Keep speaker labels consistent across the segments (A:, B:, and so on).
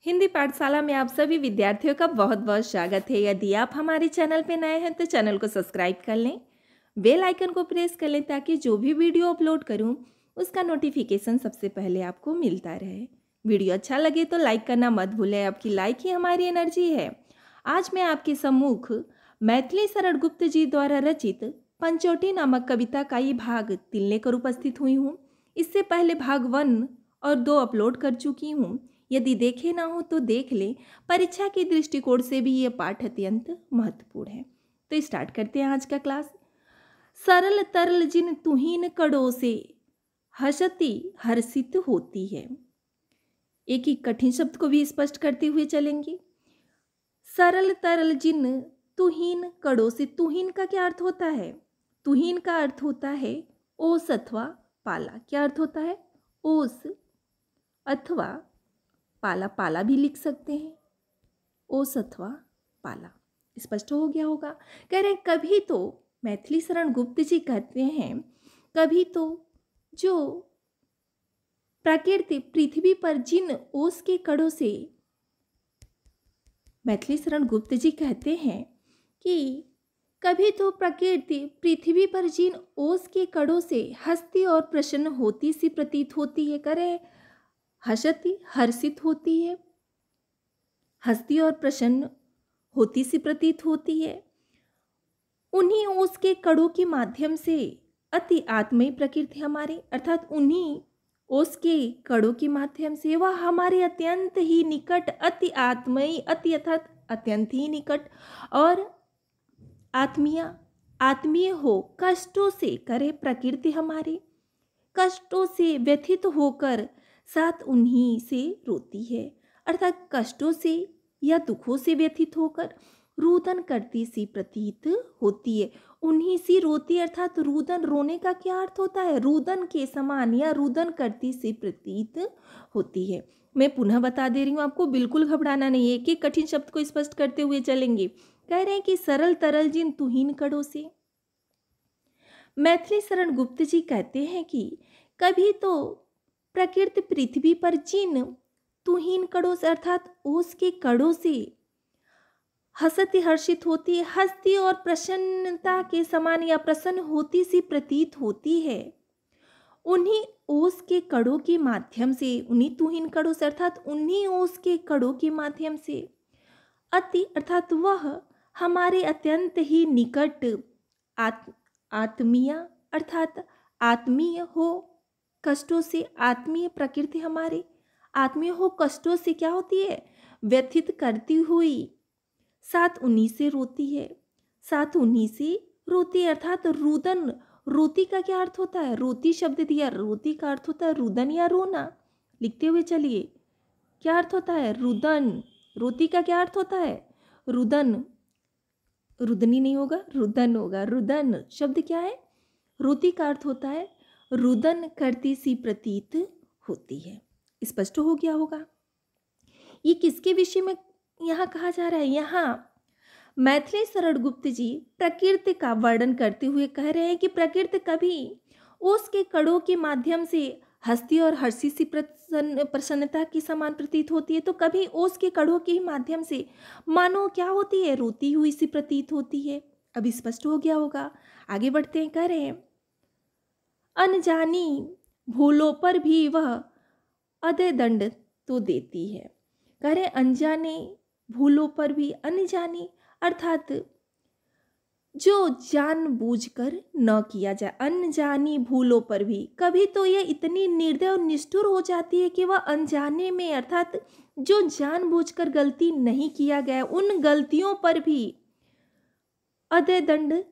A: हिंदी पाठशाला में आप सभी विद्यार्थियों का बहुत बहुत स्वागत है। यदि आप हमारे चैनल पर नए हैं तो चैनल को सब्सक्राइब कर लें, बेल आइकन को प्रेस कर लें ताकि जो भी वीडियो अपलोड करूं उसका नोटिफिकेशन सबसे पहले आपको मिलता रहे। वीडियो अच्छा लगे तो लाइक करना मत भूलें, आपकी लाइक ही हमारी एनर्जी है। आज मैं आपके सम्मुख मैथिली शरण गुप्त जी द्वारा रचित पंचोटी नामक कविता का ये भाग 3 लेकर उपस्थित हुई हूँ। इससे पहले भाग 1 और 2 अपलोड कर चुकी हूँ। यदि देखे ना हो तो देख लें, परीक्षा के दृष्टिकोण से भी ये पाठ अत्यंत महत्वपूर्ण है। तो स्टार्ट करते हैं आज का क्लास। सरल तरल जिन तुहीन कड़ों से हसती हर्षित होती है। एक ही कठिन शब्द को भी स्पष्ट करते हुए चलेंगे। सरल तरल जिन तुहीन कड़ों से, तुहीन का क्या अर्थ होता है? तुहीन का अर्थ होता है ओस अथवा पाला। क्या अर्थ होता है? ओस अथवा पाला। पाला भी लिख सकते हैं, ओस अथवा पाला। स्पष्ट हो गया होगा। कह रहे हैं कभी तो मैथिली शरण गुप्त जी कहते हैं, कभी तो जो प्रकृति पृथ्वी पर जिन ओस के कड़ों से, मैथिली शरण गुप्त जी कहते हैं कि कभी तो प्रकृति पृथ्वी पर जिन ओस के कड़ों से हंसती और प्रसन्न होती सी प्रतीत होती है। करे हंसती हर्षित होती है, हंसती और प्रसन्न होती सी प्रतीत होती है। उन्हीं ओस के कड़ों के माध्यम से अति आत्मयी प्रकृति हमारे, अर्थात उन्हीं ओस के कड़ों के माध्यम से वह हमारे अत्यंत ही निकट, अति आत्मयी, अति अर्थात अत्यंत ही निकट और आत्मीय हो कष्टों से, करे प्रकृति हमारे कष्टों से व्यथित होकर साथ उन्हीं से रोती है, अर्थात कष्टों से या दुखों से व्यथित होकर रुदन करती सी प्रतीत होती है। उन्हीं सी रोती, अर्थात रुदन, रोने का क्या अर्थ होता है? रुदन के समान या रुदन करती सी प्रतीत होती है। मैं पुनः बता दे रही हूँ आपको, बिल्कुल घबराना नहीं है। एक एक कठिन शब्द को स्पष्ट करते हुए चलेंगे। कह रहे हैं कि सरल तरल जिन तुहीन कड़ों से, मैथिली शरण गुप्त जी कहते हैं कि कभी तो प्रकृति पृथ्वी पर जिन तुहीन कड़ों से, अर्थात ओस के कड़ों से हंसती हर्षित होती है, हंसती और प्रसन्नता के समान या प्रसन्न होती सी प्रतीत होती है। उन्हीं ओस के कड़ों के माध्यम से, उन्हीं तुहीन कड़ों से, अर्थात उन्हीं ओस के कड़ों के माध्यम से अति, अर्थात वह हमारे अत्यंत ही निकट, आत्मीय, अर्थात आत्मीय हो कष्टों से, आत्मीय प्रकृति हमारे आत्मीय हो कष्टों से क्या होती है? व्यथित करती हुई साथ उन्हीं से रोती है, साथ उन्हीं से रोती है, अर्थात रुदन। रोती का क्या अर्थ होता है? रोती शब्द दिया, रोती का अर्थ होता है रुदन या रोना। लिखते हुए चलिए, क्या अर्थ होता है? रुदन। रोती का क्या अर्थ होता है? रुदन। रुदनी नहीं होगा, रुदन होगा। रुदन शब्द क्या है? रोती का अर्थ होता है रुदन करती सी प्रतीत होती है। स्पष्ट हो गया होगा। ये किसके विषय में यहाँ कहा जा रहा है? यहाँ मैथिली शरण गुप्त जी प्रकृति का वर्णन करते हुए कह रहे हैं कि प्रकृति कभी ओस के कड़ों के माध्यम से हंसती और हर्षी सी प्रसन्नता की समान प्रतीत होती है, तो कभी ओस के कड़ों के माध्यम से मानो क्या होती है? रोती हुई सी प्रतीत होती है। अब स्पष्ट हो गया होगा। आगे बढ़ते हैं। कह रहे हैं अनजानी भूलों पर भी वह अदय दंड तो देती है। कह रहे अनजाने भूलों पर भी, अनजानी अर्थात जो जानबूझकर न किया जाए, अनजानी भूलों पर भी कभी तो ये इतनी निर्दय और निष्ठुर हो जाती है कि वह अनजाने में, अर्थात जो जानबूझकर गलती नहीं किया गया, उन गलतियों पर भी अदय दंड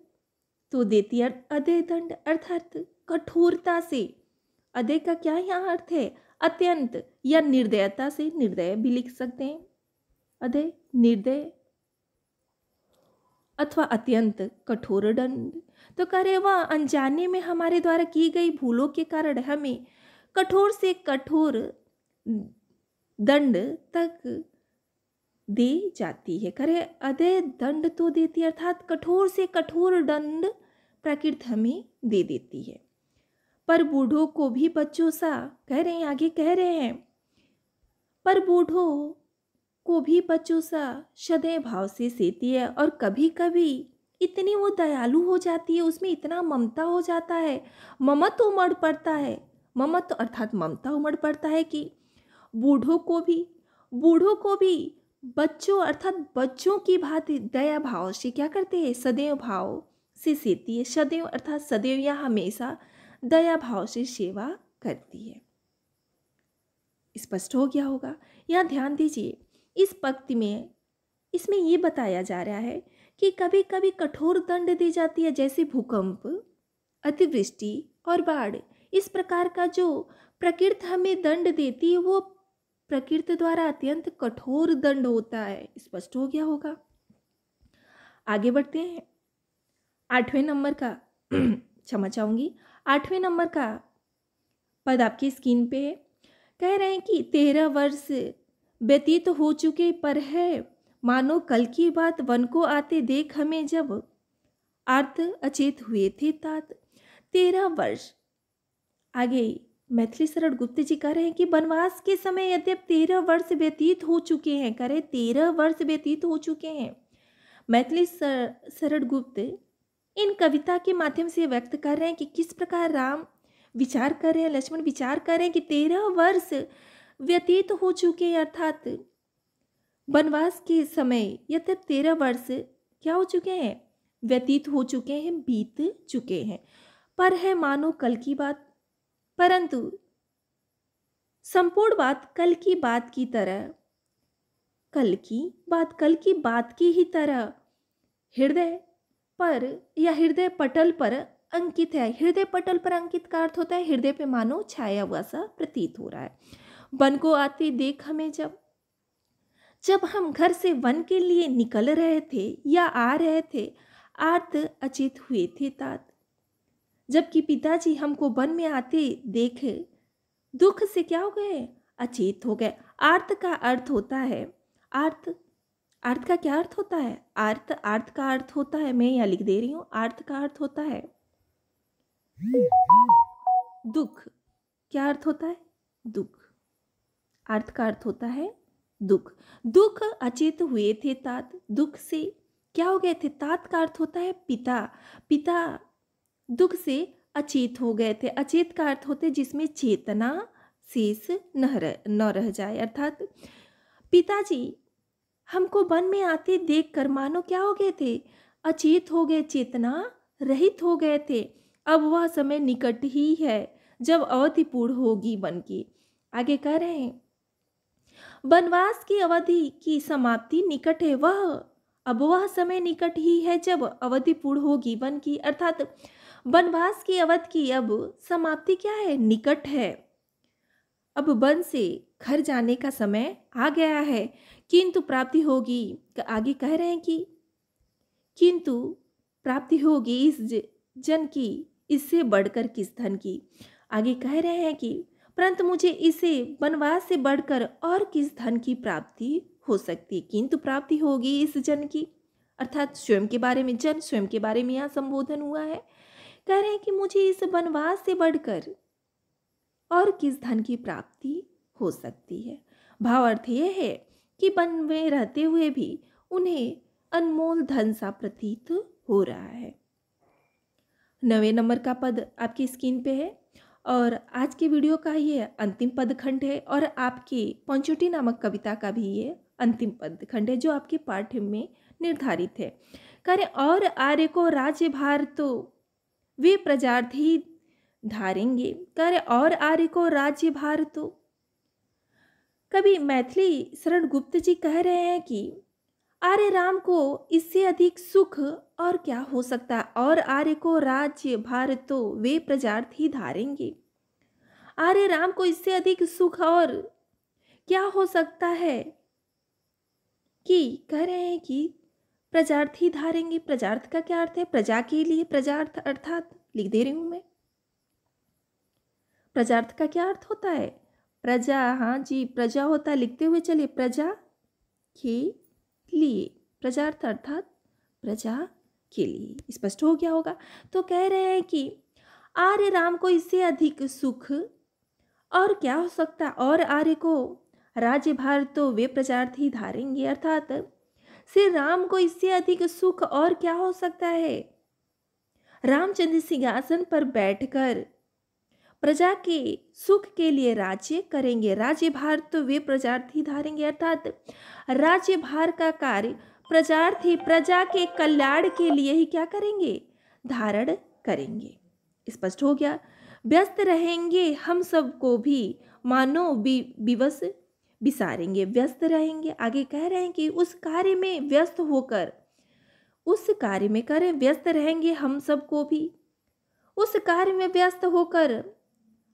A: तो देती है। अदय दंड अर्थात कठोरता से। अदय का क्या यहाँ अर्थ है? अत्यंत या निर्दयता से, निर्दय भी लिख सकते हैं। अदय निर्दय अथवा अत्यंत कठोर दंड। तो कह रहे वह अनजाने में हमारे द्वारा की गई भूलों के कारण हमें कठोर से कठोर दंड तक दे जाती है। करे अदय दंड तो देती है, अर्थात कठोर से कठोर दंड प्रकृति हमें दे देती है। पर बूढ़ों को भी बच्चों सा, कह रहे हैं, आगे कह रहे हैं, पर बूढ़ों को भी बच्चों सा सदैव भाव से सेती है, और कभी कभी इतनी वो दयालु हो जाती है, उसमें इतना ममता हो जाता है, ममत्व उमड़ पड़ता है, ममत्व अर्थात ममता उमड़ पड़ता है कि बूढ़ों को भी बूढ़ों को भी बच्चों अर्थात बच्चों की भांति दया भाव से क्या करते हैं, सदैव भाव से सेती है, सदैव अर्थात सदैव या हमेशा दया भाव से सेवा करती है। स्पष्ट हो गया होगा। यहाँ ध्यान दीजिए, इस पंक्ति में इसमें ये बताया जा रहा है कि कभी कभी कठोर दंड दी जाती है, जैसे भूकंप, अतिवृष्टि और बाढ़। इस प्रकार का जो प्रकृति हमें दंड देती है वो प्रकृति द्वारा अत्यंत कठोर दंड होता है। स्पष्ट हो गया होगा। आगे बढ़ते हैं। 8वें नंबर का क्षमा चाहूंगी, 8वें नंबर का पद आपकी स्क्रीन पे है। कह रहे हैं कि 13 वर्ष व्यतीत हो चुके पर है, मानो कल की बात, वन को आते देख हमें जब, आर्त अचेत हुए थे तात। 13 वर्ष। आगे मैथिली शरण गुप्त जी कह रहे हैं कि वनवास के समय यद्यप 13 वर्ष व्यतीत हो चुके हैं, करे 13 वर्ष व्यतीत हो चुके हैं। मैथिली शरण गुप्त इन कविता के माध्यम से व्यक्त कर रहे हैं कि किस प्रकार राम विचार कर रहे हैं, लक्ष्मण विचार कर रहे हैं कि 13 वर्ष व्यतीत हो चुके हैं, अर्थात वनवास के समय यद्यप 13 वर्ष क्या हो चुके हैं, व्यतीत हो चुके हैं, बीत चुके हैं, पर है मानो कल की बात, परंतु संपूर्ण बात कल की बात की तरह, कल की बात की ही तरह हृदय पर या हृदय पटल पर अंकित है। हृदय पटल पर अंकित का अर्थ होता है हृदय पे मानो छाया हुआ सा प्रतीत हो रहा है। वन को आते देख हमें जब हम घर से वन के लिए निकल रहे थे या आ रहे थे, आर्त अचेत हुए थे तात। जबकि पिताजी हमको वन में आते देखे दुख से क्या हो गए, अचेत हो गए। आर्त का अर्थ होता है, आर्त का क्या अर्थ होता है, आर्त का अर्थ होता है, मैं यहाँ लिख दे रही हूँ, आर्त का अर्थ होता है दुख। क्या अर्थ होता है, दुख। अर्थ का अर्थ होता है दुख। दुख अचेत हुए थे तात, दुख से क्या हो गए थे। तात का अर्थ होता है पिता। पिता दुख से अचेत हो गए थे। अचेत का अर्थ होते जिसमें चेतना शेष न रह जाए, अर्थात पिताजी हमको वन में आते देखकर मानो क्या हो गए थे, अचेत हो गए, चेतना रहित हो गए थे। अब वह समय निकट ही है जब अवधि पूर्ण होगी वन की। आगे कह रहे हैं वनवास की अवधि की समाप्ति निकट है, अब वह समय निकट ही है जब अवधि पूर्ण होगी वन की, अर्थात वनवास की अवधि की अब समाप्ति क्या है, निकट है। अब वन से घर जाने का समय आ गया है, किंतु प्राप्ति होगी। आगे कह रहे हैं कि किंतु प्राप्ति होगी इस जन की, इससे बढ़कर किस धन की। आगे कह रहे हैं कि परंतु मुझे इसे वनवास से बढ़कर और किस धन की प्राप्ति हो सकती, किंतु प्राप्ति होगी इस जन की, अर्थात स्वयं के बारे में, जन स्वयं के बारे में यहाँ संबोधन हुआ है। कह रहे हैं कि मुझे इस वनवास से बढ़कर और किस धन की प्राप्ति हो सकती है। भाव अर्थ यह है कि वन में रहते हुए भी उन्हें अनमोल धन सा प्रतीत हो रहा है। 9वें नंबर का पद आपकी स्क्रीन पे है और आज के वीडियो का ये अंतिम पद खंड है और आपकी पंचवटी नामक कविता का भी ये अंतिम पद खंड है जो आपके पाठ्य में निर्धारित है। करें और आर्य को राज्य भार तो वे प्रजार्थी धारेंगे, करें और आर्य को राज्य भार तो। कवि मैथिली शरण गुप्त जी कह रहे हैं कि आर्य राम को इससे अधिक सुख और क्या हो सकता है, और आर्य को राज्य भार तो वे प्रजार्थी धारेंगे। आर्य राम को इससे अधिक सुख और क्या हो सकता है कि कह रहे हैं कि प्रजार्थी धारेंगे। प्रजार्थ का क्या अर्थ है, प्रजा के लिए, प्रजार्थ अर्थात लिख दे रही हूं मैं। प्रजार्थ का क्या अर्थ होता है, प्रजा, हाँ जी प्रजा होता है, लिखते हुए चलिए, प्रजा के लिए, प्रजार्थ अर्थात प्रजा के लिए। स्पष्ट हो गया होगा। तो कह रहे हैं कि आर्य राम को इससे अधिक सुख और क्या हो सकता, और आर्य को राज्यभार तो वे प्रजार्थी धारेंगे। अर्थात श्री राम को इससे अधिक सुख और क्या हो सकता है। रामचंद्र सिंहासन पर बैठकर प्रजा के सुख के लिए राज्य करेंगे। राज्यभार तो वे प्रजार्थी धारेंगे। अर्थात राज्यभार का कार्य प्रजार्थी प्रजा के कल्याण के लिए ही क्या करेंगे, धारण करेंगे। स्पष्ट हो गया। व्यस्त रहेंगे हम सबको भी मानो विवश बिसारेंगे। व्यस्त रहेंगे, आगे कह रहे हैं कि उस कार्य में व्यस्त होकर, उस कार्य में करें व्यस्त रहेंगे हम सबको भी, उस कार्य में व्यस्त होकर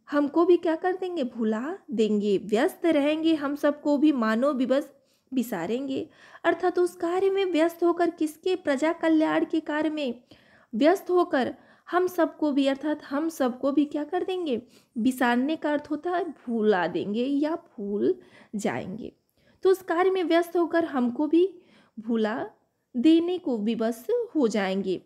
A: हमको भी क्या कर देंगे, भुला देंगे। व्यस्त रहेंगे हम सबको भी मानो विवश बिसारेंगे। अर्थात उस कार्य में व्यस्त होकर, किसके, प्रजा कल्याण के कार्य में व्यस्त होकर हम सबको भी, अर्थात हम सबको भी क्या कर देंगे, बिसारने का अर्थ होता है भूला देंगे या भूल जाएंगे। तो उस कार्य में व्यस्त होकर हमको भी भूला देने को विवश हो जाएंगे।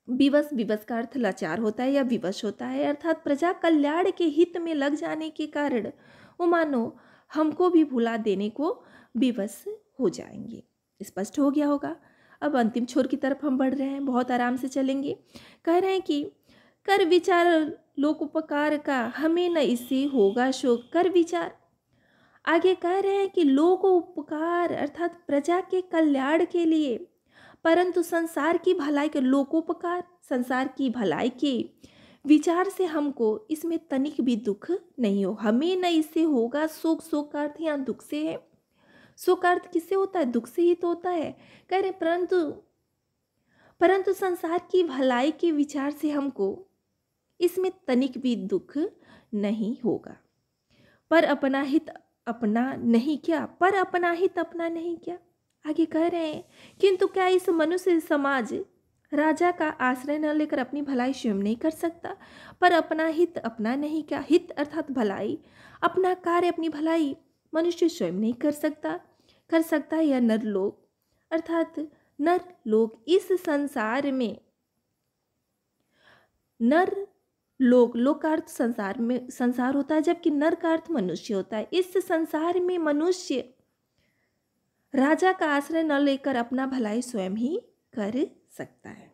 A: विवश, विवश का अर्थ लाचार होता है या विवश होता है। अर्थात प्रजा कल्याण के हित में लग जाने के कारण वो मानो हमको भी भुला देने को विवश हो जाएंगे। स्पष्ट हो गया होगा। अब अंतिम छोर की तरफ हम बढ़ रहे हैं, बहुत आराम से चलेंगे। कह रहे हैं कि कर विचार लोकोपकार का, हमें न इससे होगा शोक। कर विचार, आगे कह रहे हैं कि लोकोपकार अर्थात प्रजा के कल्याण के लिए, परंतु संसार की भलाई के, लोकोपकार संसार की भलाई के विचार से हमको इसमें तनिक भी दुख नहीं हो। हमें न इससे होगा शोक। शोक का अर्थ यहाँ दुख से है। शोक का अर्थ किससे होता है, दुख से ही तो होता है। कह रहे परंतु संसार की भलाई के विचार से हमको इसमें तनिक भी दुख नहीं होगा। पर अपना हित अपना नहीं क्या, पर अपना हित अपना नहीं क्या। आगे कह रहे हैं किंतु क्या इस मनुष्य समाज राजा का आश्रय न लेकर अपनी भलाई स्वयं नहीं कर सकता। पर अपना हित अपना नहीं क्या, हित अर्थात भलाई, अपना कार्य अपनी भलाई मनुष्य स्वयं नहीं कर सकता। कर सकता है यह नर लोग, अर्थात नर लोग इस संसार में, नर लोग, लोक का अर्थ संसार में, संसार होता है, जबकि नर का अर्थ मनुष्य होता है। इस संसार में मनुष्य राजा का आश्रय न लेकर अपना भलाई स्वयं ही कर सकता है।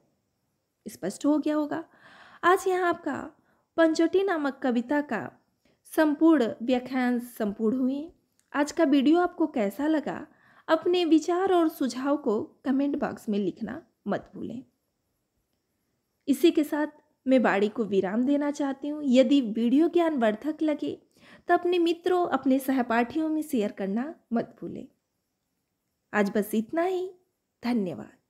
A: स्पष्ट हो गया होगा। आज यहाँ आपका पंचवटी नामक कविता का संपूर्ण व्याख्यान संपूर्ण हुए। आज का वीडियो आपको कैसा लगा, अपने विचार और सुझाव को कमेंट बॉक्स में लिखना मत भूलें। इसी के साथ मैं वाणी को विराम देना चाहती हूँ। यदि वीडियो ज्ञानवर्धक लगे तो अपने मित्रों, अपने सहपाठियों में शेयर करना मत भूलें। आज बस इतना ही। धन्यवाद।